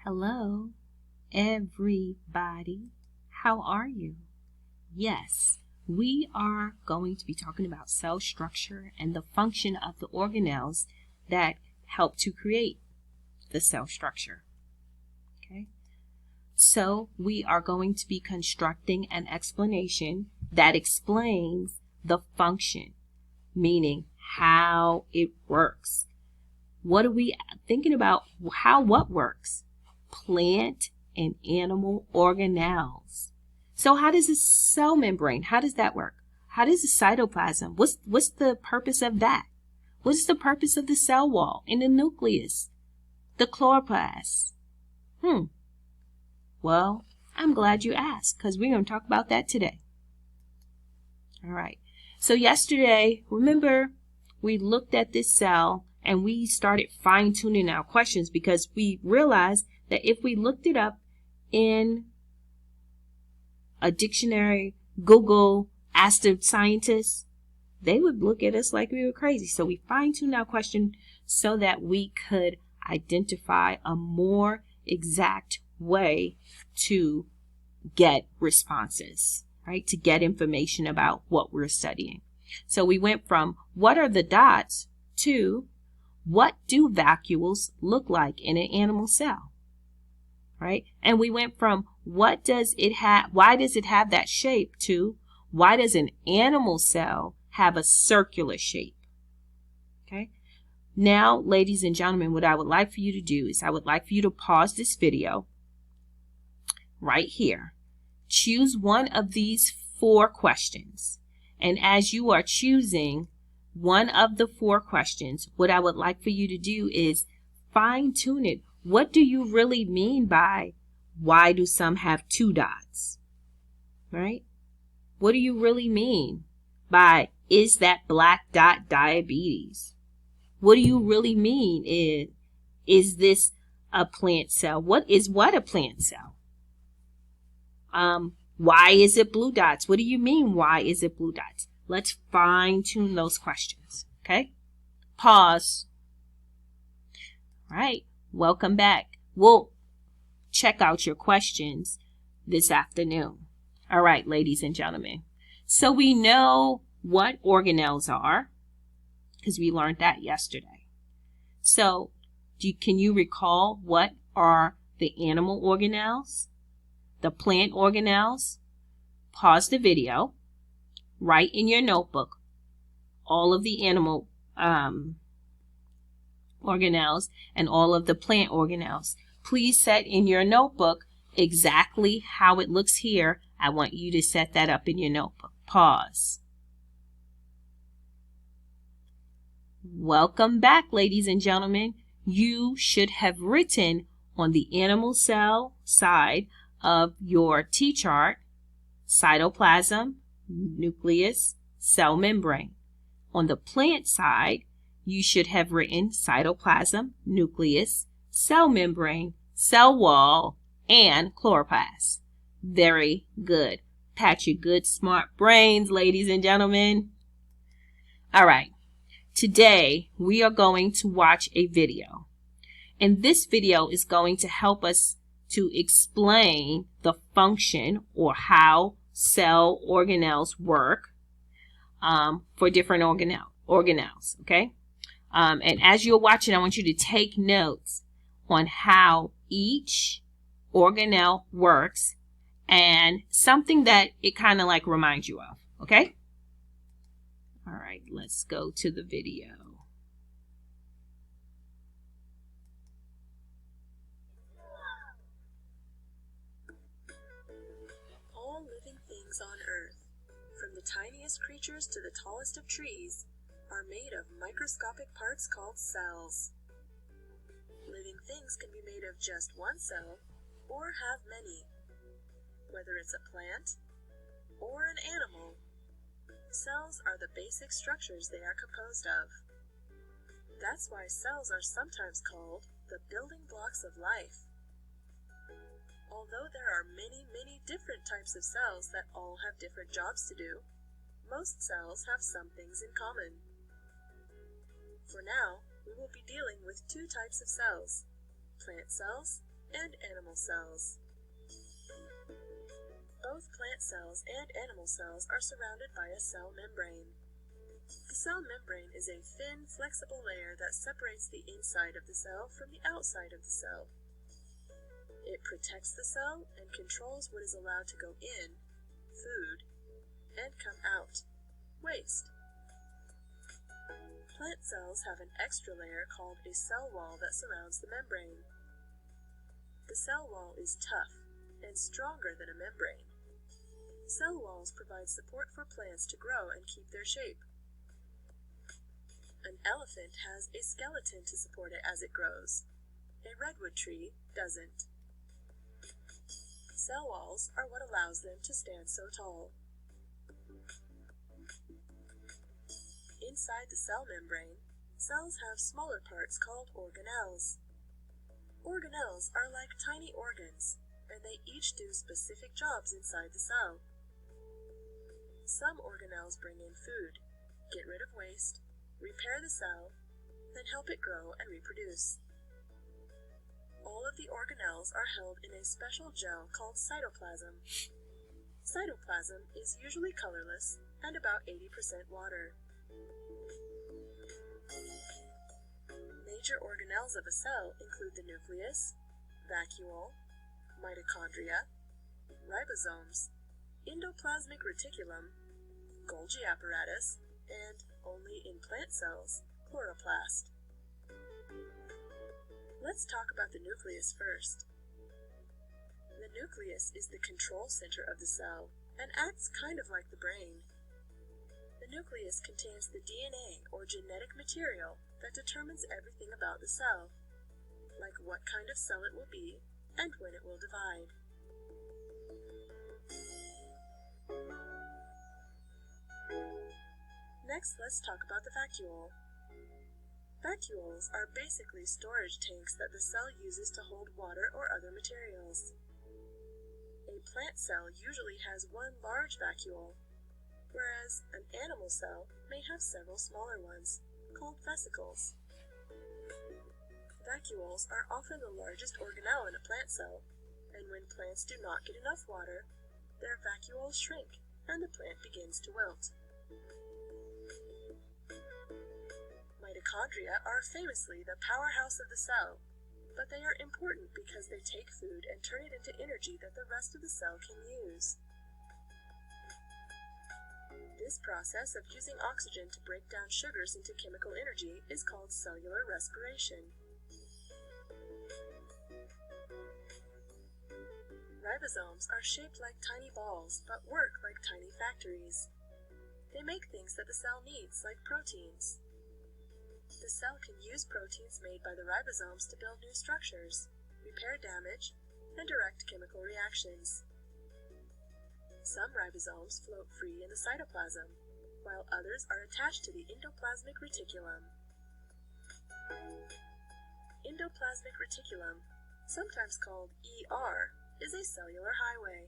Hello, everybody. How are you? Yes, we are going to be talking about cell structure and the function of the organelles that help to create the cell structure. Okay, so we are going to be constructing an explanation that explains the function, meaning how it works. What are we thinking about? What works? Plant and animal organelles. So how does the cell membrane, how does that work? How does the cytoplasm, what's the purpose of that? What's the purpose of the cell wall and the nucleus? The chloroplast? Well, I'm glad you asked because we're going to talk about that today. All right. So yesterday, remember, we looked at this cell and we started fine-tuning our questions because we realized that if we looked it up in a dictionary, Google, asked a scientist, they would look at us like we were crazy. So we fine-tuned our question so that we could identify a more exact way to get responses, right? To get information about what we're studying. So we went from what are the dots to what do vacuoles look like in an animal cell, right? And we went from why does it have that shape to why does an animal cell have a circular shape? Okay. Now, ladies and gentlemen, what I would like for you to do is I would like for you to pause this video right here. Choose one of these 4 questions. And as you are choosing one of the 4 questions, what I would like for you to do is fine-tune it. What do you really mean by why do some have 2 dots? Right? What do you really mean by is that black dot diabetes? What do you really mean is this a plant cell? What a plant cell? Why is it blue dots? What do you mean, why is it blue dots? Let's fine-tune those questions, okay? Pause. All right, welcome back. We'll check out your questions this afternoon. All right, ladies and gentlemen. So we know what organelles are because we learned that yesterday. So can you recall what are the animal organelles? The plant organelles? Pause the video. Write in your notebook all of the animal organelles and all of the plant organelles. Please set in your notebook exactly how it looks here. I want you to set that up in your notebook. Pause. Welcome back, ladies and gentlemen. You should have written on the animal cell side of your T-chart cytoplasm, nucleus, cell membrane. On the plant side, you should have written cytoplasm, nucleus, cell membrane, cell wall, and chloroplast. Very good. Pat your good, smart brains, ladies and gentlemen. All right. Today, we are going to watch a video. And this video is going to help us to explain the function or how cell organelles work for different organelles, okay? And as you're watching, I want you to take notes on how each organelle works and something that it kind of like reminds you of, okay? All right, let's go to the video. All living things on Earth, from the tiniest creatures to the tallest of trees, are made of microscopic parts called cells. Living things can be made of just one cell or have many. Whether it's a plant or an animal, cells are the basic structures they are composed of. That's why cells are sometimes called the building blocks of life. Although there are many, many different types of cells that all have different jobs to do, most cells have some things in common. For now, we will be dealing with 2 types of cells, plant cells and animal cells. Both plant cells and animal cells are surrounded by a cell membrane. The cell membrane is a thin, flexible layer that separates the inside of the cell from the outside of the cell. It protects the cell and controls what is allowed to go in, food, and come out, waste. Plant cells have an extra layer called a cell wall that surrounds the membrane. The cell wall is tough and stronger than a membrane. Cell walls provide support for plants to grow and keep their shape. An elephant has a skeleton to support it as it grows. A redwood tree doesn't. Cell walls are what allows them to stand so tall. Inside the cell membrane, cells have smaller parts called organelles. Organelles are like tiny organs, and they each do specific jobs inside the cell. Some organelles bring in food, get rid of waste, repair the cell, then help it grow and reproduce. All of the organelles are held in a special gel called cytoplasm. Cytoplasm is usually colorless and about 80% water. Major organelles of a cell include the nucleus, vacuole, mitochondria, ribosomes, endoplasmic reticulum, Golgi apparatus, and, only in plant cells, chloroplast. Let's talk about the nucleus first. The nucleus is the control center of the cell and acts kind of like the brain. The nucleus contains the DNA or genetic material that determines everything about the cell, like what kind of cell it will be and when it will divide. Next, let's talk about the vacuole. Vacuoles are basically storage tanks that the cell uses to hold water or other materials. A plant cell usually has one large vacuole, whereas an animal cell may have several smaller ones, called vesicles. Vacuoles are often the largest organelle in a plant cell, and when plants do not get enough water, their vacuoles shrink and the plant begins to wilt. Mitochondria are famously the powerhouse of the cell, but they are important because they take food and turn it into energy that the rest of the cell can use. This process of using oxygen to break down sugars into chemical energy is called cellular respiration. Ribosomes are shaped like tiny balls, but work like tiny factories. They make things that the cell needs, like proteins. The cell can use proteins made by the ribosomes to build new structures, repair damage, and direct chemical reactions. Some ribosomes float free in the cytoplasm, while others are attached to the endoplasmic reticulum. Endoplasmic reticulum, sometimes called ER, is a cellular highway.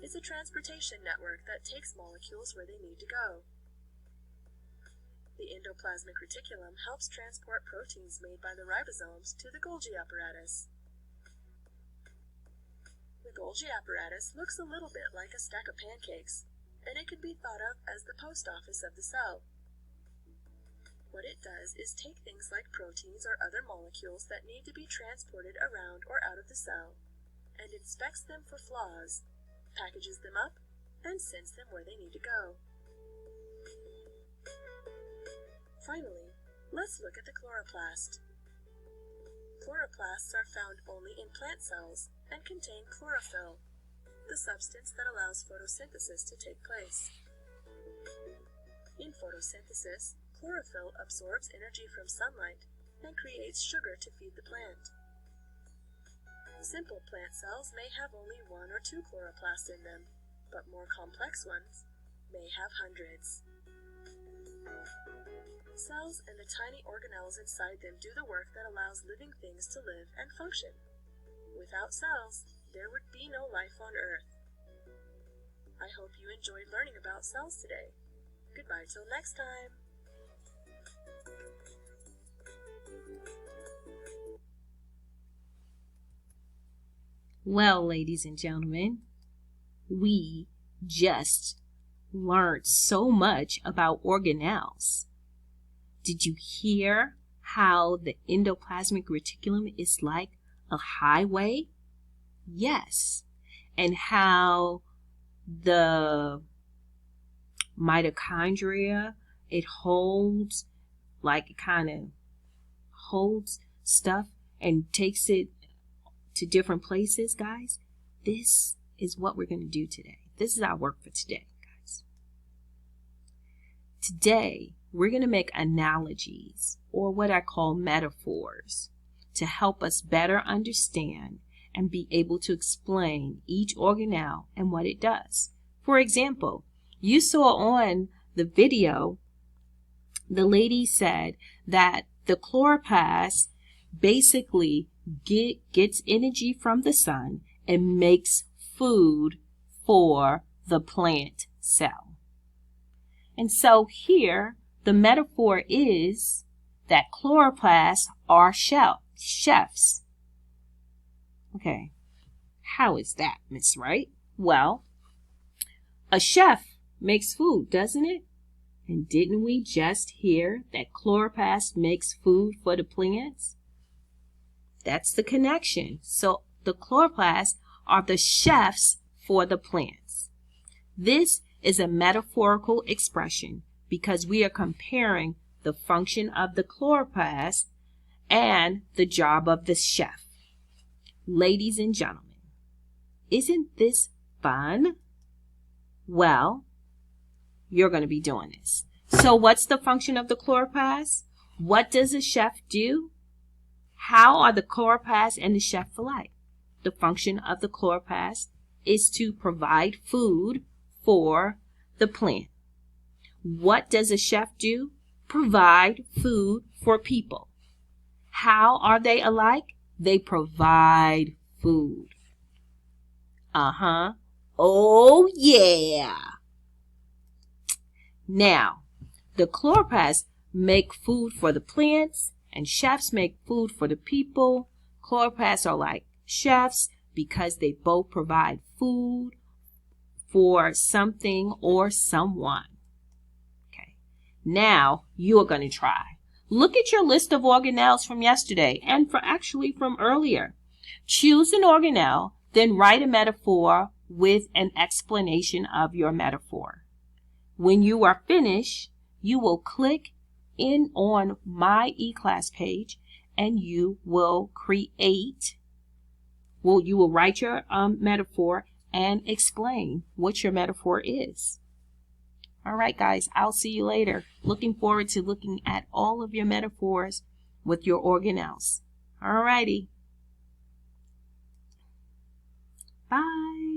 It's a transportation network that takes molecules where they need to go. The endoplasmic reticulum helps transport proteins made by the ribosomes to the Golgi apparatus. The Golgi apparatus looks a little bit like a stack of pancakes, and it can be thought of as the post office of the cell. What it does is take things like proteins or other molecules that need to be transported around or out of the cell, and inspects them for flaws, packages them up, and sends them where they need to go. Finally, let's look at the chloroplast. Chloroplasts are found only in plant cells and contain chlorophyll, the substance that allows photosynthesis to take place. In photosynthesis, chlorophyll absorbs energy from sunlight and creates sugar to feed the plant. Simple plant cells may have only one or two chloroplasts in them, but more complex ones may have hundreds. Cells and the tiny organelles inside them do the work that allows living things to live and function. Without cells, there would be no life on Earth. I hope you enjoyed learning about cells today. Goodbye till next time. Well, ladies and gentlemen, we just learned so much about organelles. Did you hear how the endoplasmic reticulum is like a highway? Yes. And how the mitochondria, it holds, like it kind of holds stuff and takes it to different places, guys. This is what we're going to do today. This is our work for today, guys. Today, we're going to make analogies, or what I call metaphors, to help us better understand and be able to explain each organelle and what it does. For example, you saw on the video, the lady said that the chloroplast basically gets energy from the sun and makes food for the plant cell. And so here, the metaphor is that chloroplasts are chefs. Okay, how is that, Miss Wright? Well, a chef makes food, doesn't it? And didn't we just hear that chloroplast makes food for the plants? That's the connection. So the chloroplasts are the chefs for the plants. This is a metaphorical expression because we are comparing the function of the chloroplast and the job of the chef. Ladies and gentlemen, isn't this fun? Well, you're going to be doing this. So what's the function of the chloroplast? What does a chef do? How are the chloroplast and the chef alike? The function of the chloroplast is to provide food for the plant. What does a chef do? Provide food for people. How are they alike? They provide food. Oh, yeah. Now, the chloroplasts make food for the plants and chefs make food for the people. Chloroplasts are like chefs because they both provide food for something or someone. Okay. Now, you are going to try. Look at your list of organelles from yesterday and from earlier. Choose an organelle, then write a metaphor with an explanation of your metaphor. When you are finished, you will click in on my eClass page and you will write your metaphor and explain what your metaphor is. All right, guys, I'll see you later. Looking forward to looking at all of your metaphors with your organelles. All righty. Bye.